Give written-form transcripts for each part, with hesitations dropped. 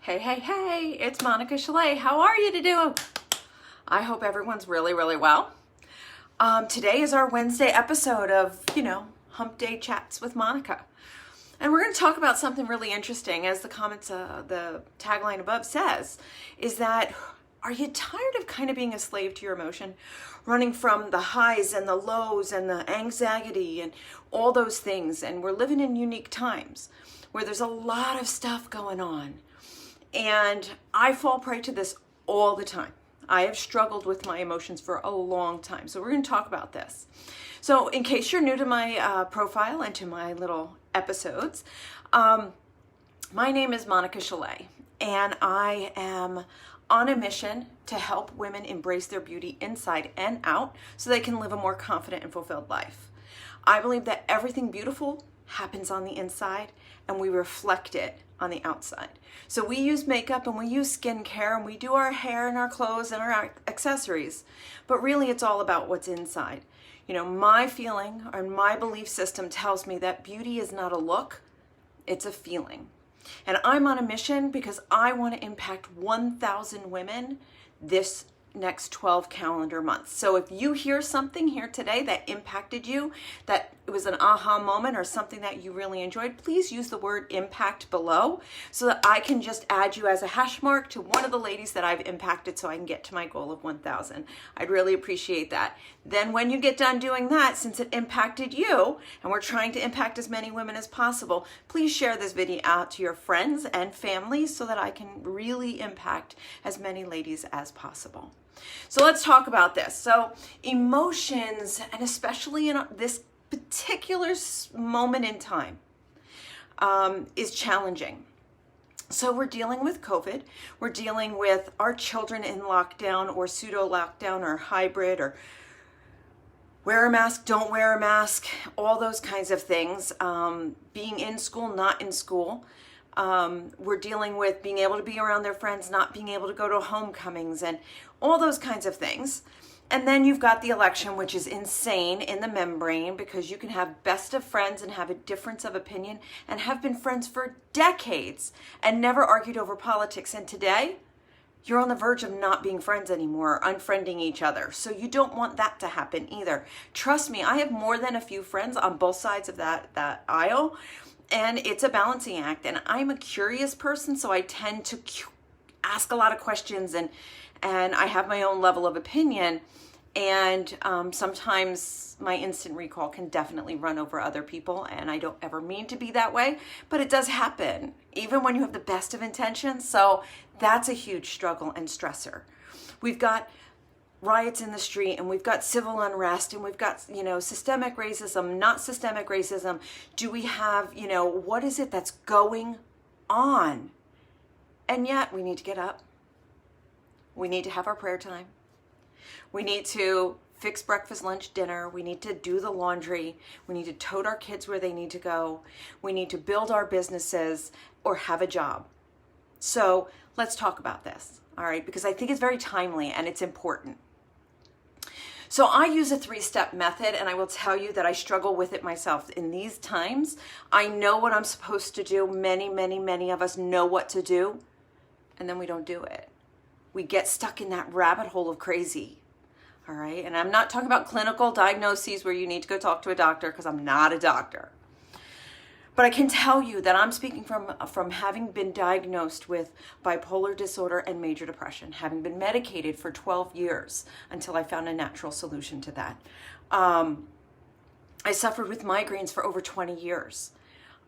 Hey, hey, hey, it's Monica Shilay. How are you today? I hope everyone's really, really well. Today is our Wednesday episode of, Hump Day Chats with Monica. And we're going to talk about something really interesting, as the comments, the tagline above says, is that are you tired of kind of being a slave to your emotion? Running from the highs and the lows and the anxiety and all those things. And we're living in unique times where there's a lot of stuff going on. And I fall prey to this all the time. I have struggled with my emotions for a long time. So we're going to talk about this. So in case you're new to my profile and to my little episodes, my name is Monica Shilay, and I am on a mission to help women embrace their beauty inside and out so they can live a more confident and fulfilled life. I believe that everything beautiful happens on the inside and we reflect it on the outside. So we use makeup and we use skincare and we do our hair and our clothes and our accessories, but really it's all about what's inside. My feeling or my belief system tells me that beauty is not a look, it's a feeling. And I'm on a mission because I want to impact 1,000 women this next 12 calendar months. So if you hear something here today that impacted you, that it was an aha moment or something that you really enjoyed, please use the word impact below so that I can just add you as a hash mark to one of the ladies that I've impacted so I can get to my goal of 1,000. I'd really appreciate that. Then when you get done doing that, since it impacted you and we're trying to impact as many women as possible, please share this video out to your friends and family so that I can really impact as many ladies as possible. So let's talk about this. So emotions, and especially in this particular moment in time, is challenging. So we're dealing with COVID. We're dealing with our children in lockdown or pseudo lockdown or hybrid or wear a mask, don't wear a mask, all those kinds of things. Being in school, not in school. We're dealing with being able to be around their friends, not being able to go to homecomings and all those kinds of things. And then you've got the election, which is insane in the membrane because you can have best of friends and have a difference of opinion and have been friends for decades and never argued over politics. And today, you're on the verge of not being friends anymore, unfriending each other. So you don't want that to happen either. Trust me, I have more than a few friends on both sides of that aisle. And it's a balancing act. And I'm a curious person, so I tend to ask a lot of questions and I have my own level of opinion. And sometimes my instant recall can definitely run over other people. And I don't ever mean to be that way, but it does happen, even when you have the best of intentions. So that's a huge struggle and stressor. We've got riots in the street and we've got civil unrest and we've got, systemic racism, not systemic racism. Do we have, what is it that's going on? And yet we need to get up. We need to have our prayer time. We need to fix breakfast, lunch, dinner. We need to do the laundry. We need to tote our kids where they need to go. We need to build our businesses or have a job. So let's talk about this, all right? Because I think it's very timely and it's important. So I use a 3-step method, and I will tell you that I struggle with it myself. In these times, I know what I'm supposed to do. Many, many, many of us know what to do, and then we don't do it. We get stuck in that rabbit hole of crazy, all right? And I'm not talking about clinical diagnoses where you need to go talk to a doctor because I'm not a doctor. But I can tell you that I'm speaking from having been diagnosed with bipolar disorder and major depression, having been medicated for 12 years until I found a natural solution to that. I suffered with migraines for over 20 years,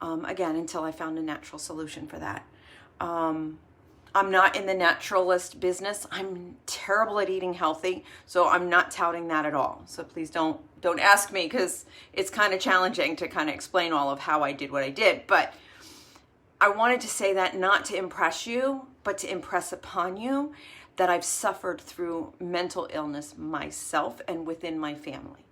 again, until I found a natural solution for that. I'm not in the naturalist business. I'm terrible at eating healthy, so I'm not touting that at all. So please don't ask me because it's kind of challenging to kind of explain all of how I did what I did. But I wanted to say that not to impress you, but to impress upon you that I've suffered through mental illness myself and within my family.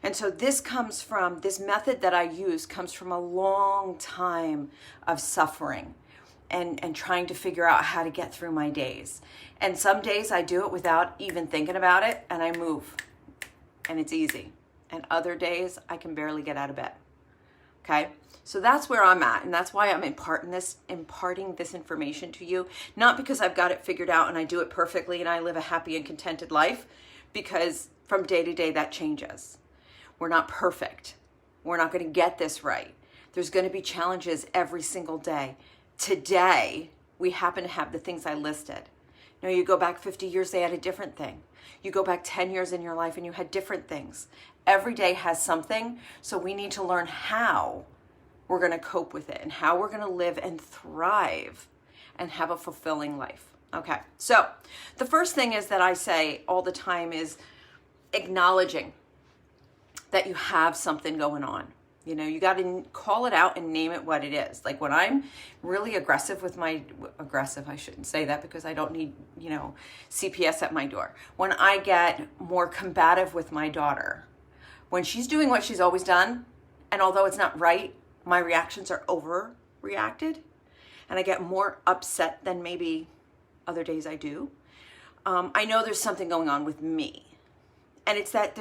And so this method that I use comes from a long time of suffering and trying to figure out how to get through my days. And some days I do it without even thinking about it and I move and it's easy. And other days I can barely get out of bed. Okay? So that's where I'm at, and that's why I'm imparting this information to you, not because I've got it figured out and I do it perfectly and I live a happy and contented life, because from day to day that changes. We're not perfect. We're not going to get this right. There's going to be challenges every single day. Today, we happen to have the things I listed. Now, you go back 50 years, they had a different thing. You go back 10 years in your life and you had different things. Every day has something, so we need to learn how we're going to cope with it and how we're going to live and thrive and have a fulfilling life. Okay, so the first thing is that I say all the time is acknowledging that you have something going on. You know, you got to call it out and name it what it is. Like when I'm really aggressive, I shouldn't say that because I don't need, CPS at my door. When I get more combative with my daughter, when she's doing what she's always done, and although it's not right, my reactions are overreacted, and I get more upset than maybe other days I do. I know there's something going on with me. And it's that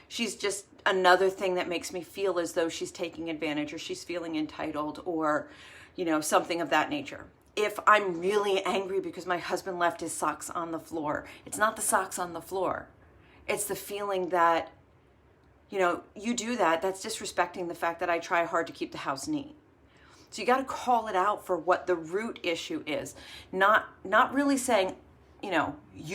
she's just another thing that makes me feel as though she's taking advantage or she's feeling entitled or, something of that nature. If I'm really angry because my husband left his socks on the floor, it's not the socks on the floor. It's the feeling that, you do that, that's disrespecting the fact that I try hard to keep the house neat. So you got to call it out for what the root issue is. Not really saying, you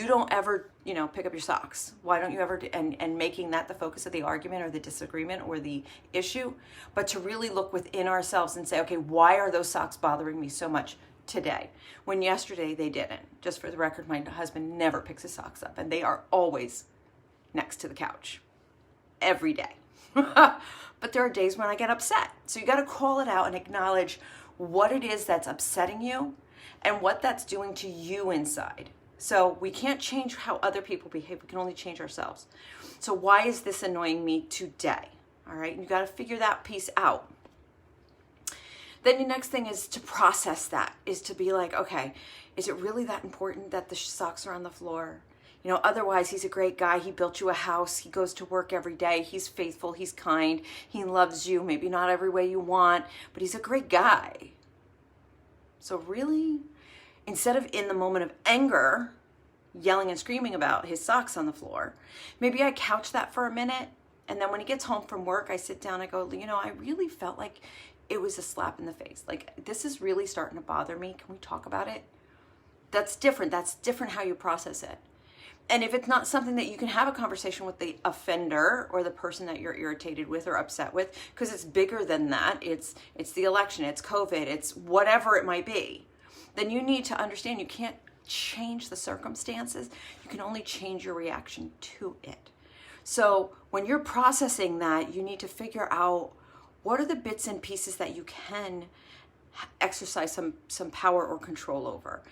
don't ever, pick up your socks. Why don't you ever, and making that the focus of the argument or the disagreement or the issue, but to really look within ourselves and say, okay, why are those socks bothering me so much today when yesterday they didn't? Just for the record, my husband never picks his socks up and they are always next to the couch every day. But there are days when I get upset. So you got to call it out and acknowledge what it is that's upsetting you and what that's doing to you inside. So we can't change how other people behave. We can only change ourselves. So why is this annoying me today? All right. You got to figure that piece out. Then the next thing is to process that, is to be like, okay, is it really that important that the socks are on the floor? Otherwise he's a great guy. He built you a house. He goes to work every day. He's faithful. He's kind. He loves you. Maybe not every way you want, but he's a great guy. So really, instead of in the moment of anger, yelling and screaming about his socks on the floor, maybe I couch that for a minute. And then when he gets home from work, I sit down, I go, I really felt like it was a slap in the face. Like, this is really starting to bother me. Can we talk about it? That's different. That's different how you process it. And if it's not something that you can have a conversation with the offender or the person that you're irritated with or upset with, because it's bigger than that. It's the election, it's COVID, it's whatever it might be. Then you need to understand you can't change the circumstances. You can only change your reaction to it. So when you're processing that, you need to figure out what are the bits and pieces that you can exercise some power or control over.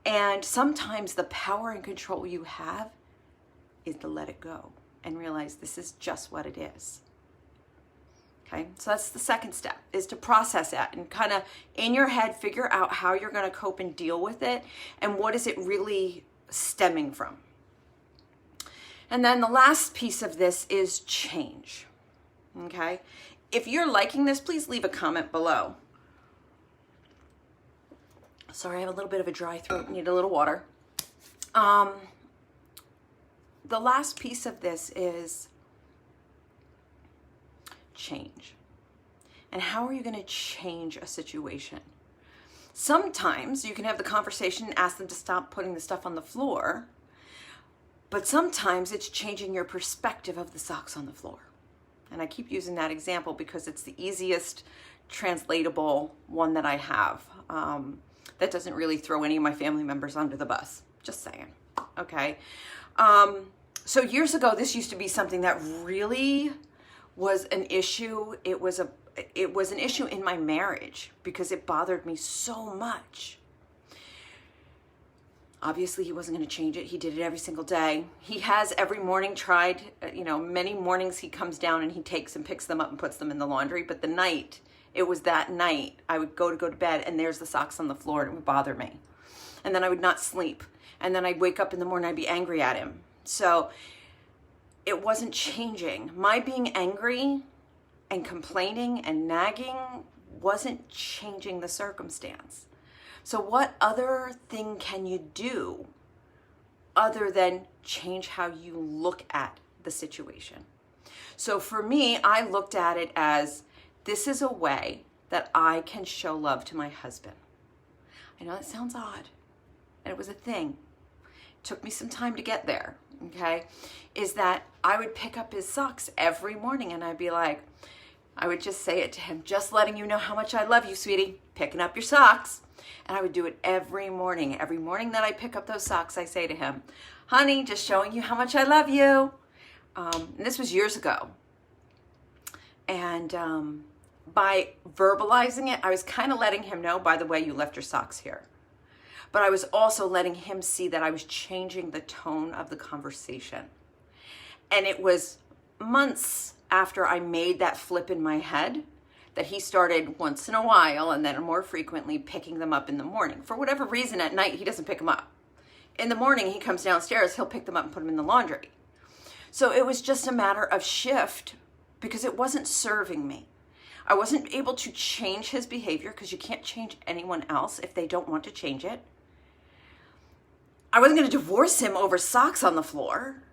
And sometimes the power and control you have is to let it go and realize this is just what it is. Okay, so that's the second step, is to process that and kind of in your head figure out how you're going to cope and deal with it and what is it really stemming from. And then the last piece of this is change. Okay, if you're liking this, please leave a comment below. Sorry, I have a little bit of a dry throat, need a little water. The last piece of this is change. And how are you going to change a situation? Sometimes you can have the conversation and ask them to stop putting the stuff on the floor, but sometimes it's changing your perspective of the socks on the floor. And I keep using that example because it's the easiest translatable one that I have. That doesn't really throw any of my family members under the bus. Just saying. Okay. So years ago, this used to be something that really was an issue. It was an issue in my marriage because it bothered me so much. Obviously, he wasn't going to change it. He did it every single day. He has every morning tried, many mornings he comes down and he takes and picks them up and puts them in the laundry. But it was that night I would go to bed and there's the socks on the floor and it would bother me. And then I would not sleep. And then I'd wake up in the morning, I'd be angry at him. So it wasn't changing. My being angry and complaining and nagging wasn't changing the circumstance. So what other thing can you do other than change how you look at the situation? So for me, I looked at it as, this is a way that I can show love to my husband. I know that sounds odd, and it was a thing. It took me some time to get there, okay? Is that I would pick up his socks every morning, and I'd be like, I would just say it to him, just letting you know how much I love you, sweetie, picking up your socks. And I would do it every morning. Every morning that I pick up those socks, I say to him, honey, just showing you how much I love you. And this was years ago. And by verbalizing it, I was kind of letting him know, by the way, you left your socks here. But I was also letting him see that I was changing the tone of the conversation. And it was months after I made that flip in my head that he started once in a while and then more frequently picking them up in the morning. For whatever reason, at night, he doesn't pick them up. In the morning, he comes downstairs, he'll pick them up and put them in the laundry. So it was just a matter of shift because it wasn't serving me. I wasn't able to change his behavior because you can't change anyone else if they don't want to change it. I wasn't going to divorce him over socks on the floor.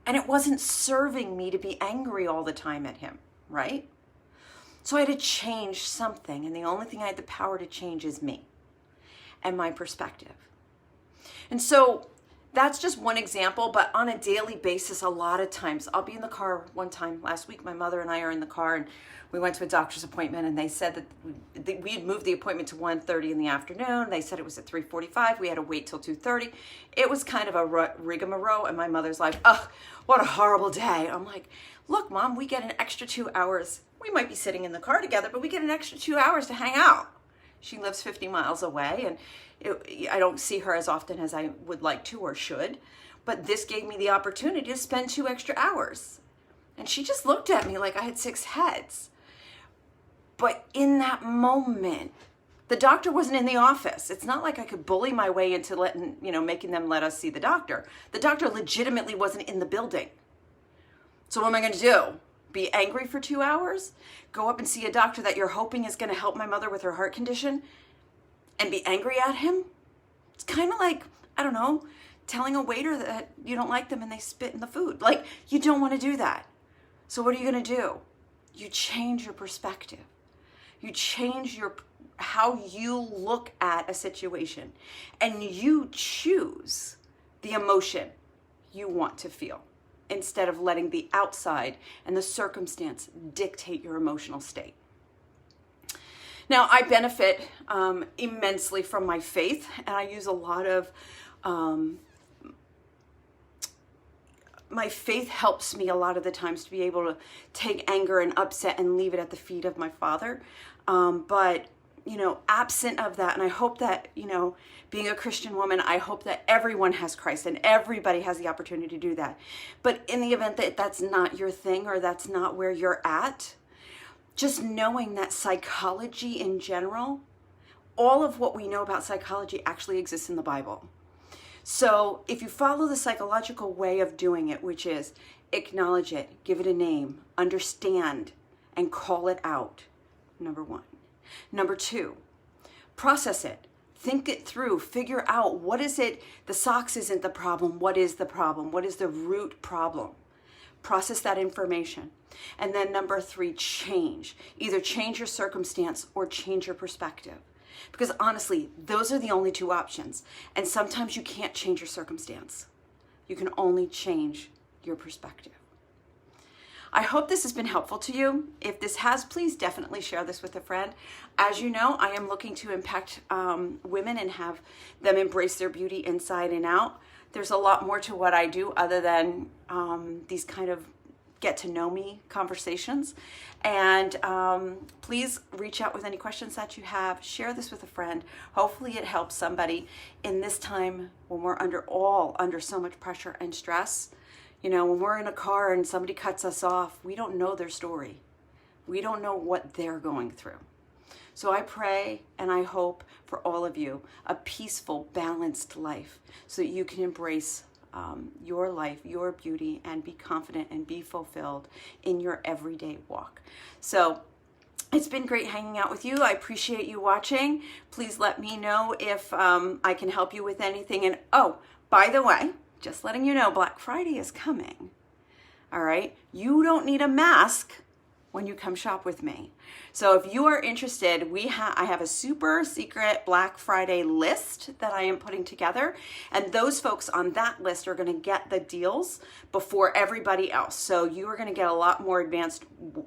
And it wasn't serving me to be angry all the time at him, right? So I had to change something. And the only thing I had the power to change is me and my perspective. And so that's just one example, but on a daily basis, a lot of times, I'll be in the car. One time last week, my mother and I are in the car and we went to a doctor's appointment and they said that we had moved the appointment to 1:30 in the afternoon. They said it was at 3:45. We had to wait till 2:30. It was kind of a rigmarole and my mother's like, ugh, what a horrible day. I'm like, look, Mom, we get an extra 2 hours. We might be sitting in the car together, but we get an extra 2 hours to hang out. She lives 50 miles away and I don't see her as often as I would like to or should, but this gave me the opportunity to spend 2 extra hours. And she just looked at me like I had 6 heads. But in that moment, the doctor wasn't in the office. It's not like I could bully my way into making them let us see the doctor. The doctor legitimately wasn't in the building. So what am I going to do? Be angry for 2 hours? Go up and see a doctor that you're hoping is going to help my mother with her heart condition? And be angry at him? It's kind of like, I don't know, telling a waiter that you don't like them and they spit in the food. Like, you don't want to do that. So what are you going to do? You change your perspective. You change how you look at a situation. And you choose the emotion you want to feel instead of letting the outside and the circumstance dictate your emotional state. Now, I benefit immensely from my faith, and I use a lot of, my faith helps me a lot of the times to be able to take anger and upset and leave it at the feet of my Father. But, absent of that, and I hope that, being a Christian woman, I hope that everyone has Christ and everybody has the opportunity to do that. But in the event that that's not your thing or that's not where you're at, just knowing that psychology in general, all of what we know about psychology actually exists in the Bible. So if you follow the psychological way of doing it, which is acknowledge it, give it a name, understand, and call it out, number 1. Number 2, process it. Think it through, figure out what is it, the socks isn't the problem, what is the problem, what is the root problem? Process that information. And then number 3, change. Either change your circumstance or change your perspective. Because honestly, those are the only 2 options. And sometimes you can't change your circumstance. You can only change your perspective. I hope this has been helpful to you. If this has, please definitely share this with a friend. As you know, I am looking to impact women and have them embrace their beauty inside and out. There's a lot more to what I do other than these kind of get to know me conversations. And please reach out with any questions that you have. Share this with a friend. Hopefully it helps somebody in this time when we're under so much pressure and stress. When we're in a car and somebody cuts us off, we don't know their story. We don't know what they're going through. So I pray and I hope for all of you a peaceful, balanced life so that you can embrace your life, your beauty, and be confident and be fulfilled in your everyday walk. So it's been great hanging out with you. I appreciate you watching. Please let me know if I can help you with anything. And oh, by the way, just letting you know, Black Friday is coming. All right? You don't need a mask when you come shop with me. So if you are interested, I have a super secret Black Friday list that I am putting together, and those folks on that list are going to get the deals before everybody else. So you are going to get a lot more advanced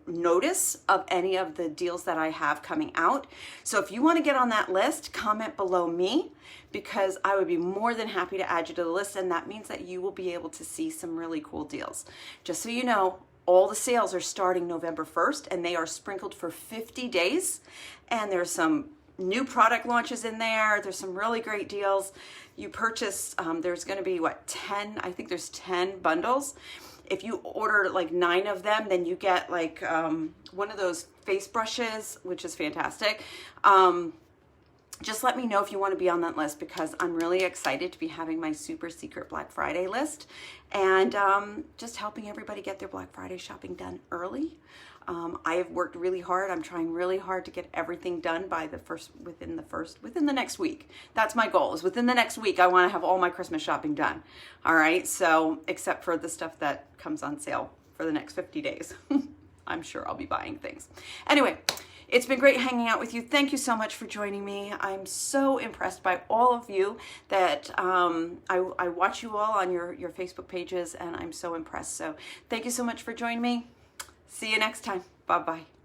notice of any of the deals that I have coming out. So if you want to get on that list, comment below me, because I would be more than happy to add you to the list, and that means that you will be able to see some really cool deals. Just so you know, all the sales are starting November 1st, and they are sprinkled for 50 days. And there's some new product launches in there. There's some really great deals. You purchase, there's going to be, 10? I think there's 10 bundles. If you order like 9 of them, then you get like one of those face brushes, which is fantastic. Just let me know if you want to be on that list, because I'm really excited to be having my super secret Black Friday list, and just helping everybody get their Black Friday shopping done early. I have worked really hard. I'm trying really hard to get everything done by within the next week. That's my goal, is within the next week I want to have all my Christmas shopping done. All right, so except for the stuff that comes on sale for the next 50 days. I'm sure I'll be buying things. Anyway, it's been great hanging out with you. Thank you so much for joining me. I'm so impressed by all of you that I watch you all on your Facebook pages, and I'm so impressed. So thank you so much for joining me. See you next time. Bye-bye.